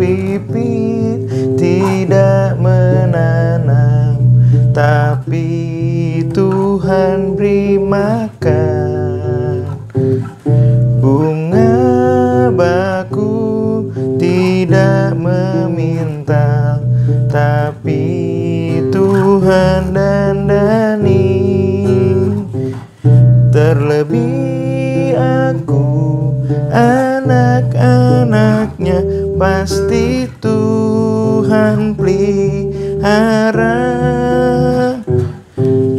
pipit tidak menanam, tapi Tuhan beri makan. Bunga baku tidak meminta, tapi Tuhan dandani. Terlebih aku, anak-anaknya, pasti Tuhan pelihara.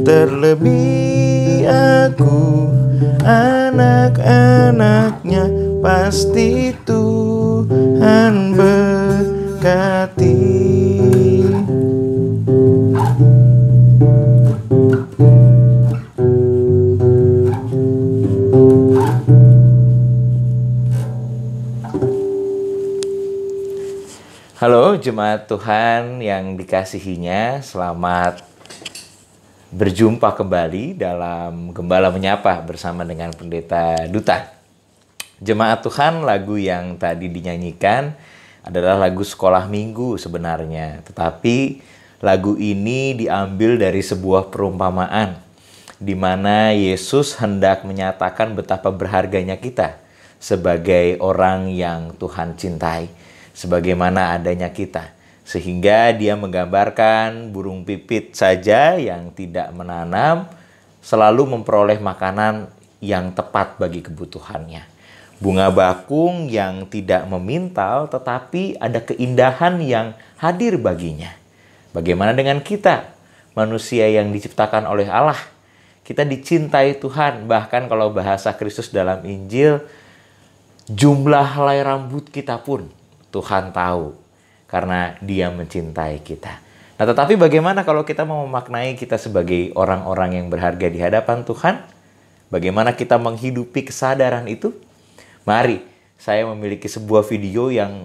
Terlebih aku, anak-anaknya, pasti Tuhan berkati. Halo jemaat Tuhan yang dikasihinya, selamat berjumpa kembali dalam Gembala Menyapa bersama dengan Pendeta Duta. Jemaat Tuhan, lagu yang tadi dinyanyikan adalah lagu sekolah minggu sebenarnya. Tetapi lagu ini diambil dari sebuah perumpamaan di mana Yesus hendak menyatakan betapa berharganya kita sebagai orang yang Tuhan cintai, sebagaimana adanya kita. Sehingga dia menggambarkan burung pipit saja yang tidak menanam selalu memperoleh makanan yang tepat bagi kebutuhannya. Bunga bakung yang tidak memintal tetapi ada keindahan yang hadir baginya. Bagaimana dengan kita, manusia yang diciptakan oleh Allah? Kita dicintai Tuhan, bahkan kalau bahasa Kristus dalam Injil, jumlah helai rambut kita pun Tuhan tahu karena Dia mencintai kita. Nah, tetapi bagaimana kalau kita mau memaknai kita sebagai orang-orang yang berharga di hadapan Tuhan? Bagaimana kita menghidupi kesadaran itu? Mari, saya memiliki sebuah video yang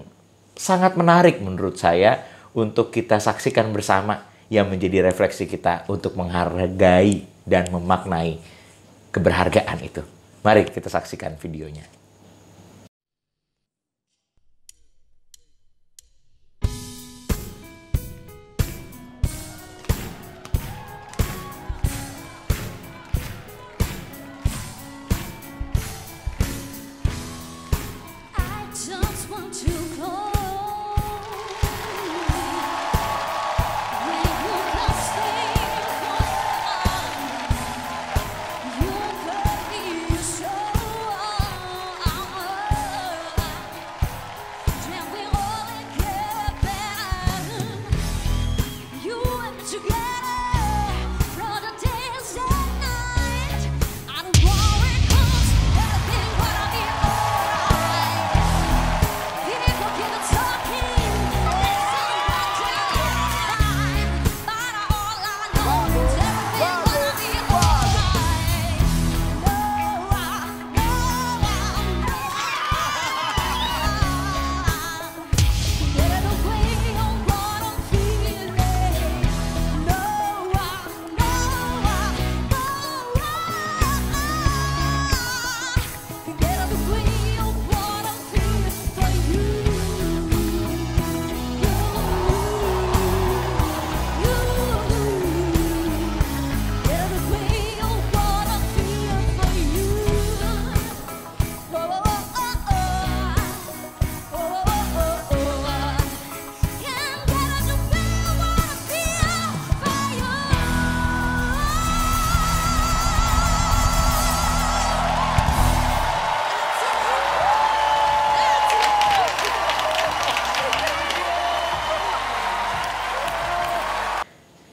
sangat menarik menurut saya untuk kita saksikan bersama yang menjadi refleksi kita untuk menghargai dan memaknai keberhargaan itu. Mari kita saksikan videonya.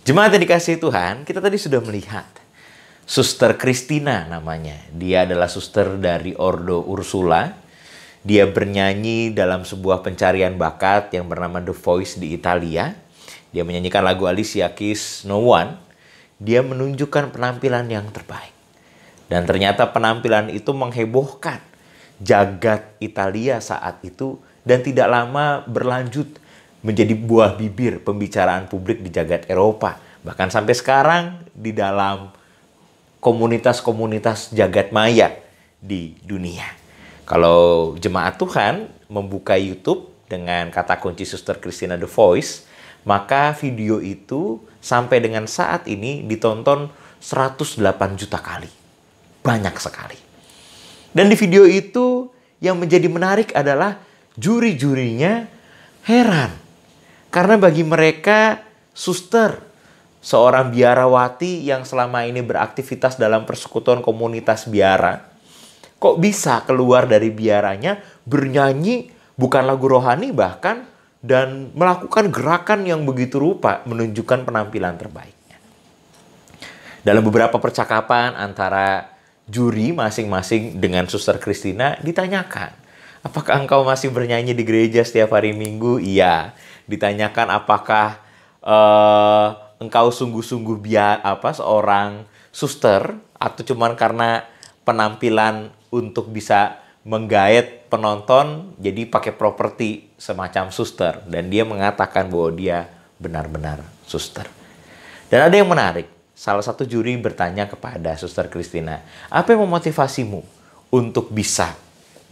Jemaat yang dikasihi Tuhan, kita tadi sudah melihat Suster Christina namanya. Dia adalah suster dari Ordo Ursula. Dia bernyanyi dalam sebuah pencarian bakat yang bernama The Voice di Italia. Dia menyanyikan lagu Alicia Keys No One. Dia menunjukkan penampilan yang terbaik. Dan ternyata penampilan itu menghebohkan jagat Italia saat itu dan tidak lama berlanjut menjadi buah bibir pembicaraan publik di jagat Eropa. Bahkan sampai sekarang di dalam komunitas-komunitas jagat maya di dunia. Kalau jemaat Tuhan membuka YouTube dengan kata kunci Suster Christina The Voice, maka video itu sampai dengan saat ini ditonton 108 juta kali. Banyak sekali. Dan di video itu yang menjadi menarik adalah juri-jurinya heran. Karena bagi mereka, suster, seorang biarawati yang selama ini beraktivitas dalam persekutuan komunitas biara, kok bisa keluar dari biaranya bernyanyi bukan lagu rohani bahkan, dan melakukan gerakan yang begitu rupa menunjukkan penampilan terbaiknya. Dalam beberapa percakapan antara juri masing-masing dengan Suster Christina ditanyakan, apakah engkau masih bernyanyi di gereja setiap hari Minggu? Iya. Ditanyakan apakah engkau sungguh-sungguh seorang suster atau cuman karena penampilan untuk bisa menggait penonton jadi pakai properti semacam suster, dan dia mengatakan bahwa dia benar-benar suster. Dan ada yang menarik, salah satu juri bertanya kepada Suster Christina, apa yang memotivasimu untuk bisa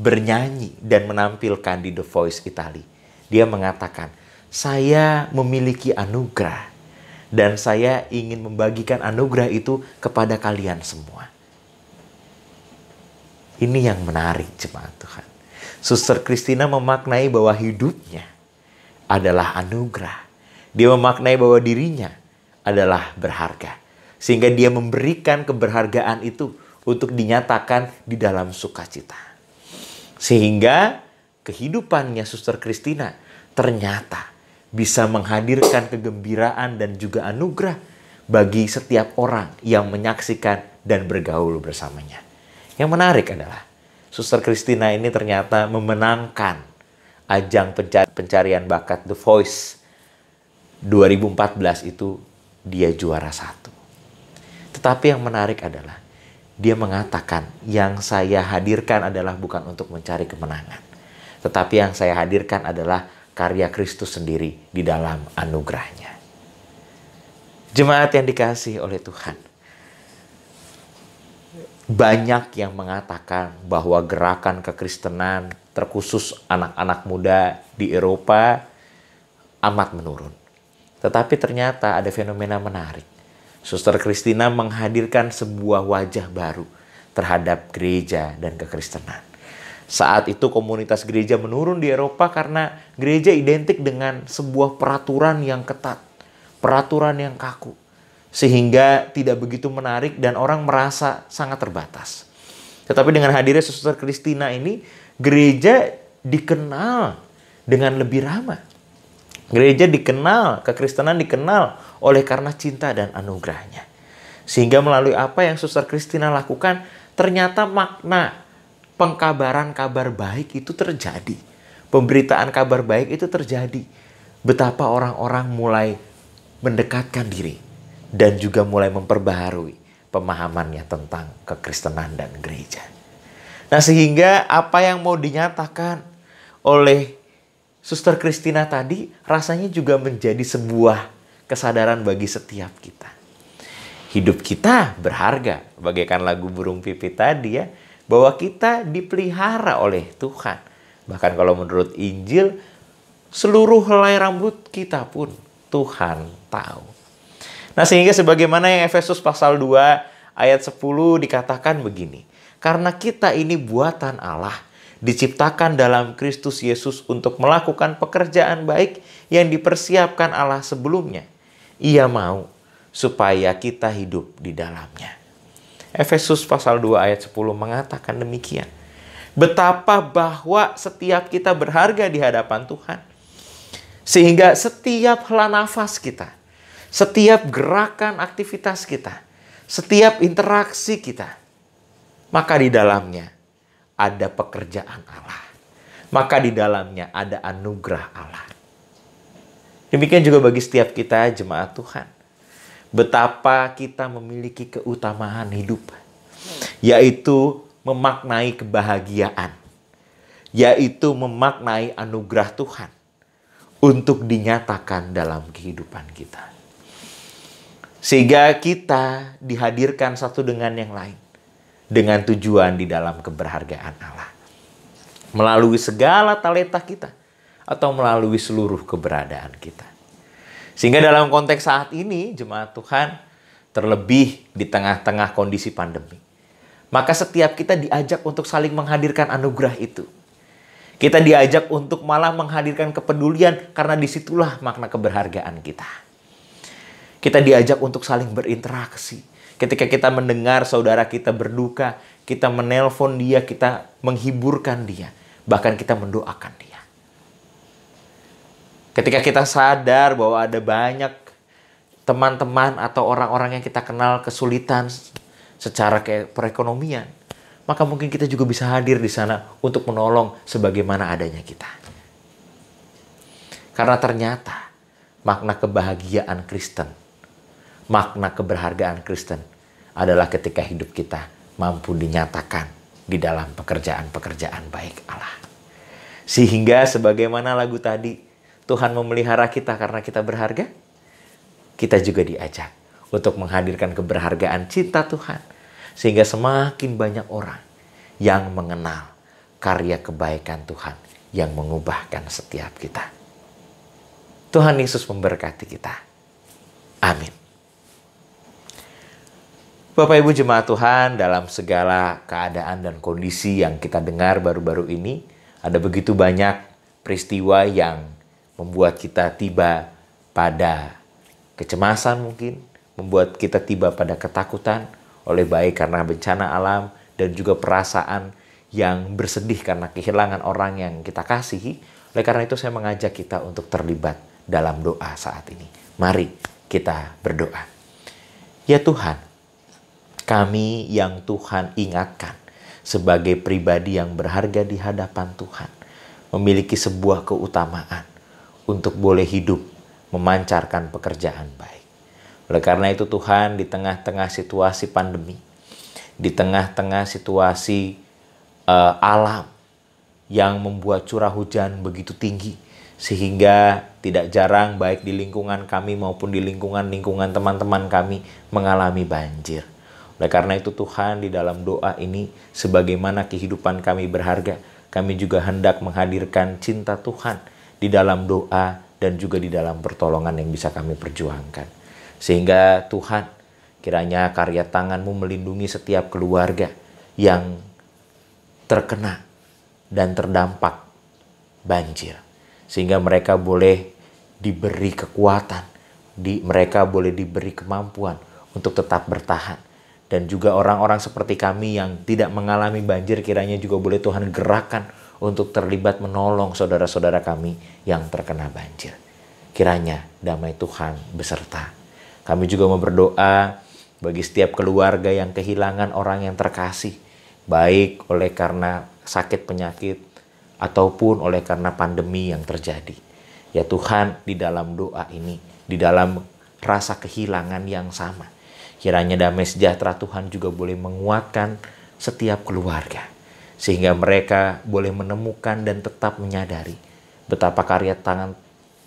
bernyanyi dan menampilkan di The Voice Italia? Dia mengatakan, saya memiliki anugerah dan saya ingin membagikan anugerah itu kepada kalian semua. Ini yang menarik, jemaat Tuhan. Suster Christina memaknai bahwa hidupnya adalah anugerah. Dia memaknai bahwa dirinya adalah berharga. Sehingga dia memberikan keberhargaan itu untuk dinyatakan di dalam sukacita. Sehingga kehidupannya Suster Christina ternyata bisa menghadirkan kegembiraan dan juga anugerah bagi setiap orang yang menyaksikan dan bergaul bersamanya. Yang menarik adalah Suster Christina ini ternyata memenangkan ajang pencarian bakat The Voice 2014 itu, dia juara 1. Tetapi yang menarik adalah dia mengatakan yang saya hadirkan adalah bukan untuk mencari kemenangan, tetapi yang saya hadirkan adalah karya Kristus sendiri di dalam anugerahnya. Jemaat yang dikasihi oleh Tuhan, banyak yang mengatakan bahwa gerakan kekristenan, terkhusus anak-anak muda di Eropa, amat menurun. Tetapi ternyata ada fenomena menarik. Suster Christina menghadirkan sebuah wajah baru terhadap gereja dan kekristenan. Saat itu komunitas gereja menurun di Eropa karena gereja identik dengan sebuah peraturan yang ketat, peraturan yang kaku, sehingga tidak begitu menarik dan orang merasa sangat terbatas. Tetapi dengan hadirnya Suster Christina ini, gereja dikenal dengan lebih ramah. Gereja dikenal, kekristenan dikenal oleh karena cinta dan anugerahnya. Sehingga melalui apa yang Suster Christina lakukan, ternyata makna pengkabaran kabar baik itu terjadi. Pemberitaan kabar baik itu terjadi. Betapa orang-orang mulai mendekatkan diri dan juga mulai memperbaharui pemahamannya tentang kekristenan dan gereja. Nah, sehingga apa yang mau dinyatakan oleh Suster Christina tadi rasanya juga menjadi sebuah kesadaran bagi setiap kita. Hidup kita berharga, bagaikan lagu burung pipit tadi ya, bahwa kita dipelihara oleh Tuhan. Bahkan kalau menurut Injil, seluruh helai rambut kita pun Tuhan tahu. Nah, sehingga sebagaimana yang Efesus pasal 2 ayat 10 dikatakan begini. Karena kita ini buatan Allah, diciptakan dalam Kristus Yesus untuk melakukan pekerjaan baik yang dipersiapkan Allah sebelumnya. Ia mau supaya kita hidup di dalamnya. Efesus pasal 2 ayat 10 mengatakan demikian. Betapa bahwa setiap kita berharga di hadapan Tuhan. Sehingga setiap hela nafas kita, setiap gerakan aktivitas kita, setiap interaksi kita, maka di dalamnya ada pekerjaan Allah. Maka di dalamnya ada anugerah Allah. Demikian juga bagi setiap kita jemaat Tuhan. Betapa kita memiliki keutamaan hidup, yaitu memaknai kebahagiaan, yaitu memaknai anugerah Tuhan untuk dinyatakan dalam kehidupan kita. Sehingga kita dihadirkan satu dengan yang lain, dengan tujuan di dalam keberhargaan Allah. Melalui segala talenta kita, atau melalui seluruh keberadaan kita. Sehingga dalam konteks saat ini, jemaat Tuhan, terlebih di tengah-tengah kondisi pandemi, maka setiap kita diajak untuk saling menghadirkan anugerah itu. Kita diajak untuk malah menghadirkan kepedulian karena disitulah makna keberhargaan kita. Kita diajak untuk saling berinteraksi. Ketika kita mendengar saudara kita berduka, kita menelpon dia, kita menghiburkan dia. Bahkan kita mendoakan dia. Ketika kita sadar bahwa ada banyak teman-teman atau orang-orang yang kita kenal kesulitan secara perekonomian, maka mungkin kita juga bisa hadir di sana untuk menolong sebagaimana adanya kita. Karena ternyata makna kebahagiaan Kristen, makna keberhargaan Kristen adalah ketika hidup kita mampu dinyatakan di dalam pekerjaan-pekerjaan baik Allah. Sehingga sebagaimana lagu tadi, Tuhan memelihara kita karena kita berharga, kita juga diajak untuk menghadirkan keberhargaan cinta Tuhan. Sehingga semakin banyak orang yang mengenal karya kebaikan Tuhan yang mengubahkan setiap kita. Tuhan Yesus memberkati kita. Amin. Bapak Ibu jemaat Tuhan, dalam segala keadaan dan kondisi yang kita dengar baru-baru ini, ada begitu banyak peristiwa yang membuat kita tiba pada kecemasan mungkin, membuat kita tiba pada ketakutan, oleh baik karena bencana alam dan juga perasaan yang bersedih karena kehilangan orang yang kita kasihi. Oleh karena itu saya mengajak kita untuk terlibat dalam doa saat ini. Mari kita berdoa. Ya Tuhan, kami yang Tuhan ingatkan sebagai pribadi yang berharga di hadapan Tuhan, memiliki sebuah keutamaan untuk boleh hidup memancarkan pekerjaan baik. Oleh karena itu Tuhan, di tengah-tengah situasi pandemi, di tengah-tengah situasi alam yang membuat curah hujan begitu tinggi, sehingga tidak jarang baik di lingkungan kami maupun di lingkungan teman-teman kami mengalami banjir. Oleh karena itu Tuhan, di dalam doa ini, sebagaimana kehidupan kami berharga, kami juga hendak menghadirkan cinta Tuhan di dalam doa dan juga di dalam pertolongan yang bisa kami perjuangkan. Sehingga Tuhan, kiranya karya tangan-Mu melindungi setiap keluarga yang terkena dan terdampak banjir. Sehingga mereka boleh diberi kekuatan, mereka boleh diberi kemampuan untuk tetap bertahan. Dan juga orang-orang seperti kami yang tidak mengalami banjir, kiranya juga boleh Tuhan gerakan untuk terlibat menolong saudara-saudara kami yang terkena banjir. Kiranya damai Tuhan beserta. Kami juga mau berdoa bagi setiap keluarga yang kehilangan orang yang terkasih, baik oleh karena sakit penyakit ataupun oleh karena pandemi yang terjadi. Ya Tuhan, di dalam doa ini, di dalam rasa kehilangan yang sama, kiranya damai sejahtera Tuhan juga boleh menguatkan setiap keluarga, sehingga mereka boleh menemukan dan tetap menyadari betapa karya tangan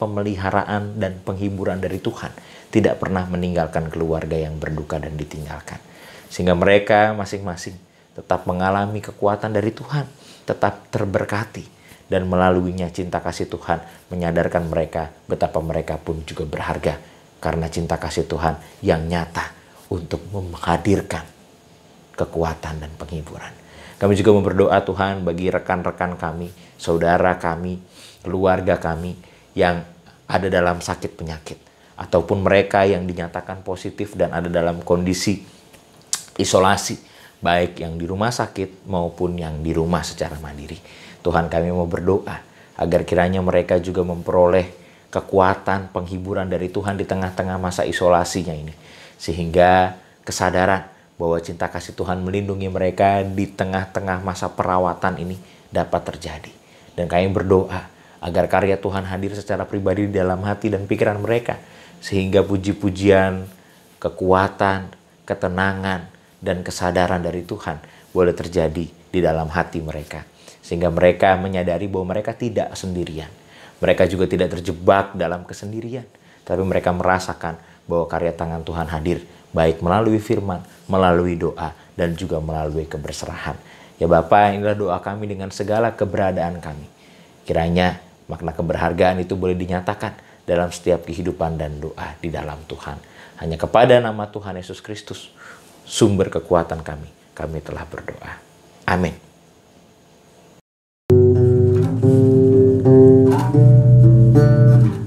pemeliharaan dan penghiburan dari Tuhan tidak pernah meninggalkan keluarga yang berduka dan ditinggalkan. Sehingga mereka masing-masing tetap mengalami kekuatan dari Tuhan, tetap terberkati, dan melaluinya cinta kasih Tuhan menyadarkan mereka betapa mereka pun juga berharga karena cinta kasih Tuhan yang nyata untuk menghadirkan kekuatan dan penghiburan. Kami juga berdoa Tuhan bagi rekan-rekan kami, saudara kami, keluarga kami yang ada dalam sakit penyakit, ataupun mereka yang dinyatakan positif dan ada dalam kondisi isolasi, baik yang di rumah sakit maupun yang di rumah secara mandiri. Tuhan, kami mau berdoa agar kiranya mereka juga memperoleh kekuatan penghiburan dari Tuhan di tengah-tengah masa isolasinya ini, sehingga kesadaran bahwa cinta kasih Tuhan melindungi mereka di tengah-tengah masa perawatan ini dapat terjadi. Dan kami berdoa agar karya Tuhan hadir secara pribadi di dalam hati dan pikiran mereka, sehingga puji-pujian, kekuatan, ketenangan, dan kesadaran dari Tuhan boleh terjadi di dalam hati mereka. Sehingga mereka menyadari bahwa mereka tidak sendirian. Mereka juga tidak terjebak dalam kesendirian, tapi mereka merasakan bahwa karya tangan Tuhan hadir, baik melalui firman, melalui doa, dan juga melalui keberserahan. Ya Bapa, inilah doa kami dengan segala keberadaan kami. Kiranya Makna keberhargaan itu boleh dinyatakan dalam setiap kehidupan dan doa di dalam Tuhan. Hanya kepada nama Tuhan Yesus Kristus, sumber kekuatan kami telah berdoa. Amin.